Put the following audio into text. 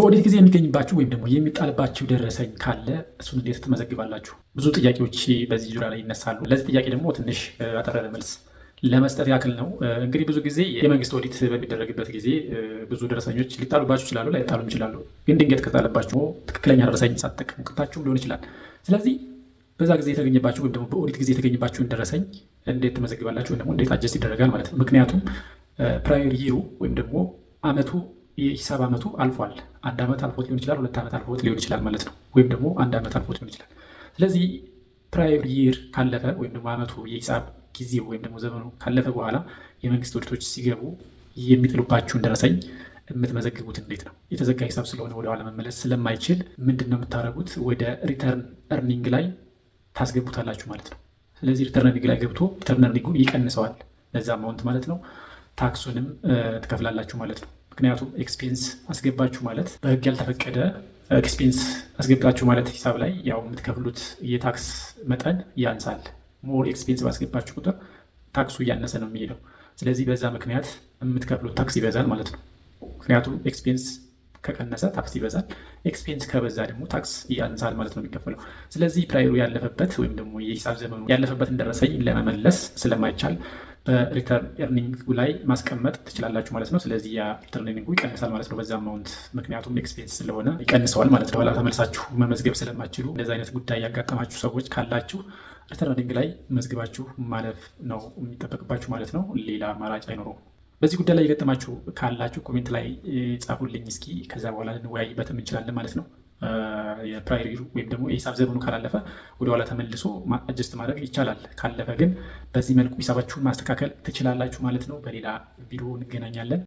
በኦዲት ጊዜ የሚገኝባችሁ ወይም ደግሞ የሚጣልባችሁ ደረሰኝ ካለ እሱን እንዴት ትመዘግባላችሁ? ብዙ ጥያቄዎች በዚህ ዙሪያ ላይ ይነሳሉ። ለዚህ ጥያቄ ደግሞ ትንሽ አጠር ያለ መልስ ለመስጠት ያክል ነው። እንግዲህ ብዙ ጊዜ የመንግስት ኦዲት በሚደረግበት ጊዜ ብዙ ደረሰኞች ሊጣሉባችሁ ይችላሉ፣ ላይጣሉም ይችላሉ። ግን ድንገት ከጣለባችሁ ትክክለኛ ደረሰኝ ሳትጠቀሙ ቀርታችሁ ሊሆን ይችላል። ስለዚህ በዛ ጊዜ የተገኘባችሁ ወይም ደግሞ በኦዲት ጊዜ የተገኘባችሁን ደረሰኝ እንዴት ትመዘግባላችሁ ወይም ደግሞ እንዴት አጀስት ይደረጋል ማለት ነው። ምክንያቱም ፕራዮር ይሩ ወይም ደግሞ አመቱ የሂሳብ አመቱ አልፏል። አንድ አመት አልፎት ሊሆን ይችላል፣ 2 ዓመት አልፎት ሊሆን ይችላል ማለት ነው። ወይም ደግሞ 1 ዓመት አልፎት ሊሆን ይችላል። ስለዚህ ፕራዮር ይር ካለፈ ወይም ደግሞ አመቱ የሂሳብ ጊዜው ወይም ደግሞ ዘመኑ ካለፈ በኋላ የመንግስት ኦዲቶች ሲገቡ የሚጥሉባችሁን ደረሰኝ የምትመዘግቡት እንዴት ነው? የተዘጋ ሂሳብ ስለሆነ ወደኋላ መመለስ ስለማይችል ምንድን ነው የምታደርጉት? ወደ ሪተርን እርኒንግ ላይ ታስገቡታላችሁ ማለት ነው። ስለዚህ ሪተርን እርኒንግ ላይ ገብቶ ሪተርን እርኒንጉን ይቀንሰዋል፣ ለዛ አማውንት ማለት ነው። ታክሱንም ትከፍላላችሁ ማለት ነው። ምክንያቱም ኤክስፔንስ አስገባችሁ ማለት በህግ ያልተፈቀደ ኤክስፔንስ አስገባችሁ ማለት ሂሳብ ላይ ያው የምትከፍሉት የታክስ መጠን ያንሳል። ሞር ኤክስፔንስ ባስገባችሁ ቁጥር ታክሱ እያነሰ ነው የሚሄደው። ስለዚህ በዛ ምክንያት የምትከፍሉት ታክስ ይበዛል ማለት ነው። ምክንያቱም ኤክስፔንስ ከቀነሰ ታክስ ይበዛል፣ ኤክስፔንስ ከበዛ ደግሞ ታክስ ያንሳል ማለት ነው የሚከፈለው። ስለዚህ ፕራይሩ ያለፈበት ወይም ደግሞ የሂሳብ ዘመኑ ያለፈበትን ደረሰኝ ለመመለስ ስለማይቻል በሪተርን ኤርኒንግ ላይ ማስቀመጥ ትችላላችሁ ማለት ነው። ስለዚህ ያ ሪተርን ኤርኒንጉ ይቀንሳል ማለት ነው በዛ አማውንት፣ ምክንያቱም ኤክስፔንስ ስለሆነ ይቀንሰዋል ማለት ነው። ኋላ ተመልሳችሁ መመዝገብ ስለማትችሉ እንደዚህ አይነት ጉዳይ ያጋጠማችሁ ሰዎች ካላችሁ ሪተርን ኤርኒንግ ላይ መዝግባችሁ ማለፍ ነው የሚጠበቅባችሁ ማለት ነው። ሌላ አማራጭ አይኖረውም። በዚህ ጉዳይ ላይ የገጠማችሁ ካላችሁ ኮሜንት ላይ ጻፉልኝ እስኪ። ከዛ በኋላ ልንወያይበትም እንችላለን ማለት ነው። የፕራይር ወይም ደግሞ የሂሳብ ዘመኑ ካላለፈ ወደኋላ ተመልሶ አጀስት ማድረግ ይቻላል። ካለፈ ግን በዚህ መልኩ ሂሳባችሁን ማስተካከል ትችላላችሁ ማለት ነው። በሌላ ቪዲዮ እንገናኛለን።